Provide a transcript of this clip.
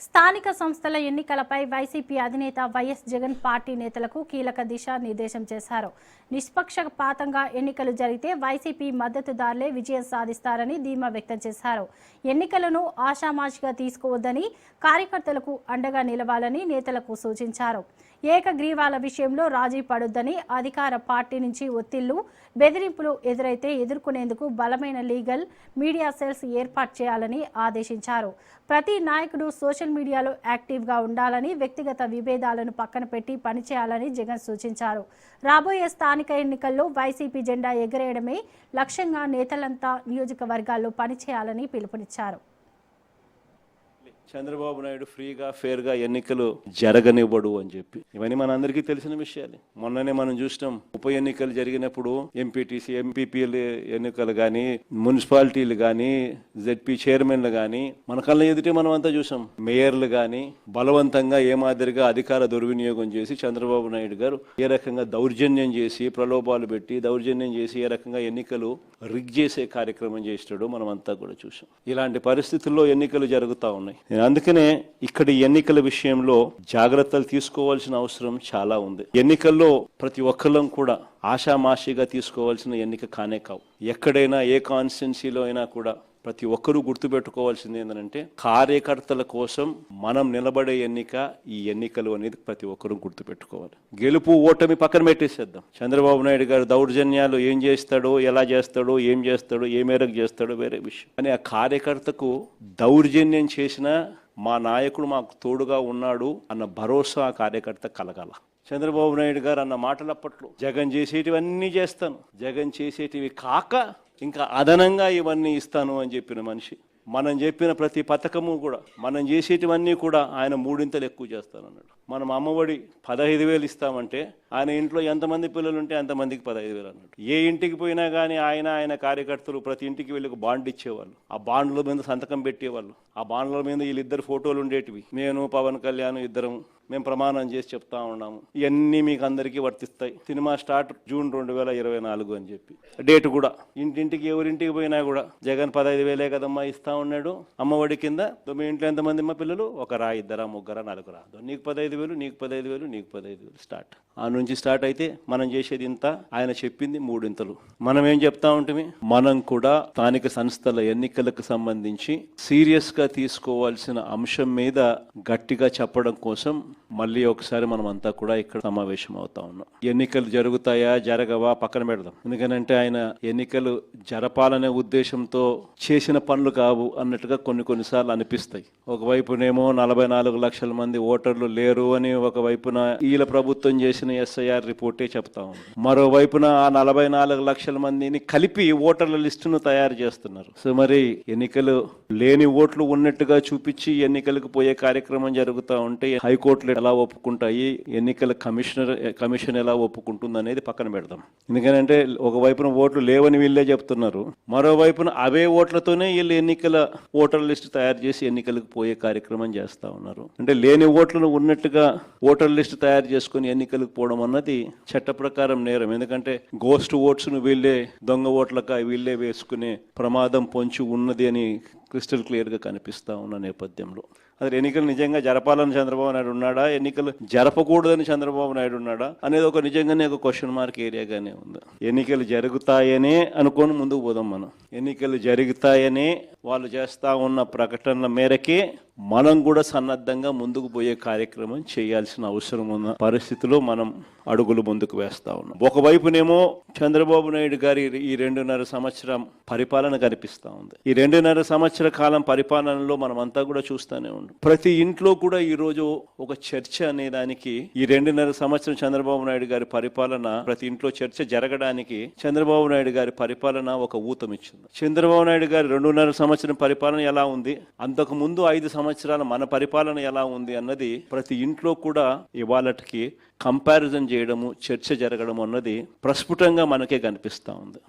స్థానిక సంస్థల ఎన్నికలపై వైసీపీ అధినేత వైఎస్ జగన్ పార్టీ నేతలకు కీలక దిశానిర్దేశం చేశారు. నిష్పక్షపాతంగా ఎన్నికలు జరిగితే వైసీపీ మద్దతుదారులే విజయం సాధిస్తారని ధీమా వ్యక్తం చేశారు. ఎన్నికలను ఆషామాషిగా తీసుకోవద్దని, కార్యకర్తలకు అండగా నిలవాలని నేతలకు సూచించారు. ఏకగ్రీవాల విషయంలో రాజీ పడొద్దని, అధికార పార్టీ నుంచి ఒత్తిళ్లు, బెదిరింపులు ఎదురైతే ఎదుర్కొనేందుకు బలమైన లీగల్, మీడియా సెల్స్ ఏర్పాటు చేయాలని ఆదేశించారు. ప్రతి నాయకుడు సోషల్ మీడియాలో యాక్టివ్గా ఉండాలని, వ్యక్తిగత విభేదాలను పక్కన పెట్టి పనిచేయాలని జగన్ సూచించారు. రాబోయే స్థానిక ఎన్నికల్లో వైసీపీ జెండా ఎగరేయడమే లక్ష్యంగా నేతలంతా నియోజకవర్గాల్లో పనిచేయాలని పిలుపునిచ్చారు. చంద్రబాబు నాయుడు ఫ్రీగా ఫేర్గా ఎన్నికలు జరగనివ్వడు అని చెప్పి ఇవన్నీ మనందరికీ తెలిసిన విషయాలే. మొన్ననే మనం చూసినాం, ఉప ఎన్నికలు జరిగినప్పుడు ఎంపీటీసీ, ఎంపీపీల ఎన్నికలు కానీ, మున్సిపాలిటీలు కానీ, జెడ్పీ చైర్మన్లు కానీ మన కళ్ళ ఎదుటే మనం అంతా చూసాం. మేయర్లు కానీ బలవంతంగా ఏ మాదిరిగా అధికార దుర్వినియోగం చేసి చంద్రబాబు నాయుడు గారు ఏ రకంగా దౌర్జన్యం చేసి, ప్రలోభాలు పెట్టి దౌర్జన్యం చేసి ఏ రకంగా ఎన్నికలు రిగ్ చేసే కార్యక్రమం చేస్తాడో మనం అంతా కూడా చూసాం. ఇలాంటి పరిస్థితుల్లో ఎన్నికలు జరుగుతూ ఉన్నాయి. అందుకనే ఇక్కడ ఎన్నికల విషయంలో జాగ్రత్తలు తీసుకోవాల్సిన అవసరం చాలా ఉంది. ఎన్నికల్లో ప్రతి ఒక్కళ్ళం కూడా ఆషామాషిగా తీసుకోవాల్సిన ఎన్నిక కానే కావు. ఎక్కడైనా ఏ కాన్స్టిట్యున్సీలో అయినా కూడా ప్రతి ఒక్కరూ గుర్తుపెట్టుకోవాల్సింది ఏంటంటే, కార్యకర్తల కోసం మనం నిలబడే ఎన్నిక ఈ ఎన్నికలు అనేది ప్రతి ఒక్కరూ గుర్తుపెట్టుకోవాలి. గెలుపు ఓటమి పక్కన పెట్టేసేద్దాం. చంద్రబాబు నాయుడు గారు దౌర్జన్యాలు ఏం చేస్తాడో, ఎలా చేస్తాడో, ఏం చేస్తాడో, ఏ మేరకు చేస్తాడో వేరే విషయం. కానీ ఆ కార్యకర్తకు దౌర్జన్యం చేసిన మా నాయకుడు మాకు తోడుగా ఉన్నాడు అన్న భరోసా ఆ కార్యకర్త కలగాల. చంద్రబాబు నాయుడు గారు అన్న మాటలు అప్పట్లో, జగన్ చేసేటివన్నీ చేస్తాను, జగన్ చేసేటివి కాక ఇంకా అదనంగా ఇవన్నీ ఇస్తాను అని చెప్పిన మనిషి. మనం చెప్పిన ప్రతి పథకము కూడా, మనం చేసేటివన్నీ కూడా ఆయన మూడింతలు ఎక్కువ చేస్తానన్నాడు. మనం అమ్మఒడి 15,000 ఇస్తామంటే ఆయన ఇంట్లో ఎంతమంది పిల్లలు ఉంటే అంతమందికి 15,000 అన్నాడు. ఏ ఇంటికి పోయినా కానీ ఆయన కార్యకర్తలు ప్రతి ఇంటికి వెళ్ళి ఒక బాండ్ ఇచ్చేవాళ్ళు. ఆ బాండ్ల మీద సంతకం పెట్టేవాళ్ళు. ఆ బాండ్ల మీద వీళ్ళిద్దరు ఫోటోలు ఉండేటివి. నేను, పవన్ కళ్యాణ్ ఇద్దరం మేము ప్రమాణం చేసి చెప్తా ఉన్నాము, ఇవన్నీ మీకు అందరికీ వర్తిస్తాయి. సినిమా స్టార్ట్ జూన్ 2024 అని చెప్పి డేట్ కూడా. ఇంటింటికి ఎవరింటికి పోయినా కూడా జగన్ 15,000 కదమ్మా ఇస్తా ఉన్నాడు అమ్మఒడి కింద. మీ ఇంట్లో ఎంతమంది అమ్మ పిల్లలు? ఒకరా, ఇద్దరా, ముగ్గురా, నలుగురా? నీకు 15,000, నీకు 15,000, నీకు 15,000 స్టార్ట్. ఆ నుంచి స్టార్ట్ అయితే మనం చేసేది ఇంత, ఆయన చెప్పింది మూడింతలు. మనం ఏం చెప్తా ఉంటుంది, మనం కూడా స్థానిక సంస్థల ఎన్నికలకు సంబంధించి సీరియస్ గా తీసుకోవాల్సిన అంశం మీద గట్టిగా చెప్పడం కోసం మళ్ళీ ఒకసారి మనం అంతా కూడా ఇక్కడ సమావేశం అవుతా ఉన్నాం. ఎన్నికలు జరుగుతాయా జరగవా పక్కన పెడదాం. ఎందుకంటే ఆయన ఎన్నికలు జరపాలనే ఉద్దేశంతో చేసిన పనులు కావు అన్నట్టుగా కొన్నిసార్లు అనిపిస్తాయి. ఒకవైపునేమో 44 లక్షల మంది ఓటర్లు లేరు అని ఒకవైపున వీళ్ళ ప్రభుత్వం చేసిన ఎస్ఐఆర్ రిపోర్టే చెప్తా ఉంది. మరోవైపున ఆ 44 లక్షల మందిని కలిపి ఓటర్ల లిస్టును తయారు చేస్తున్నారు. సో మరి ఎన్నికలు లేని ఓట్లు ఉన్నట్టుగా చూపించి ఎన్నికలకు పోయే కార్యక్రమం జరుగుతూ ఉంటే హైకోర్టులు ఎలా ఒప్పుకుంటాయి, ఎన్నికల కమిషన్ ఎలా ఒప్పుకుంటుంది అనేది పక్కన పెడదాం. ఎందుకంటే ఒకవైపున ఓట్లు లేవని వీళ్ళే చెప్తున్నారు, మరోవైపున అవే ఓట్లతోనే వీళ్ళు ఎన్నికల ఓటర్ లిస్టు తయారు చేసి ఎన్నికలకు పోయే కార్యక్రమం చేస్తా ఉన్నారు. అంటే లేని ఓట్లను ఉన్నట్టుగా ఓటర్ లిస్టు తయారు చేసుకుని ఎన్నికలకు పోవడం అన్నది చట్ట ప్రకారం నేరం. ఎందుకంటే గోస్ట్ ఓట్స్ ను వీళ్ళే, దొంగ ఓట్లక వీళ్ళే వేసుకునే ప్రమాదం పొంచి ఉన్నది అని క్రిస్టల్ క్లియర్ గా కనిపిస్తా ఉన్న నేపథ్యంలో అసలు ఎన్నికలు నిజంగా జరపాలని చంద్రబాబు నాయుడు ఉన్నాడా, ఎన్నికలు జరపకూడదని చంద్రబాబు నాయుడు ఉన్నాడా అనేది ఒక నిజంగానే ఒక క్వశ్చన్ మార్క్ ఏరియాగానే ఉంది. ఎన్నికలు జరుగుతాయనే అనుకోని ముందుకు పోదాం మనం. ఎన్నికలు జరుగుతాయనే వాళ్ళు చేస్తా ఉన్న ప్రకటనల మేరకే మనం కూడా సన్నద్ధంగా ముందుకు పోయే కార్యక్రమం చేయాల్సిన అవసరం ఉన్న పరిస్థితిలో మనం అడుగులు ముందుకు వేస్తా ఉన్నాం. ఒకవైపునేమో చంద్రబాబు నాయుడు గారి ఈ 2.5 సంవత్సరం పరిపాలన కనిపిస్తా ఉంది. ఈ 2.5 సంవత్సర కాలం పరిపాలనలో మనం అంతా కూడా చూస్తూనే ఉన్నాం. ప్రతి ఇంట్లో కూడా ఈ రోజు ఒక చర్చ అనే దానికి, ఈ 2.5 సంవత్సరం చంద్రబాబు నాయుడు గారి పరిపాలన, ప్రతి ఇంట్లో చర్చ జరగడానికి చంద్రబాబు నాయుడు గారి పరిపాలన ఒక ఊతమిచ్చింది. చంద్రబాబు నాయుడు గారి 2.5 సంవత్సరం పరిపాలన ఎలా ఉంది, అంతకు ముందు 5 సంవత్సరాల మన పరిపాలన ఎలా ఉంది అన్నది ప్రతి ఇంట్లో కూడా ఇవాళకి కంపారిజన్ చేయడము, చర్చ జరగడం అన్నది ప్రస్ఫుటంగా మనకే కనిపిస్తా ఉంది.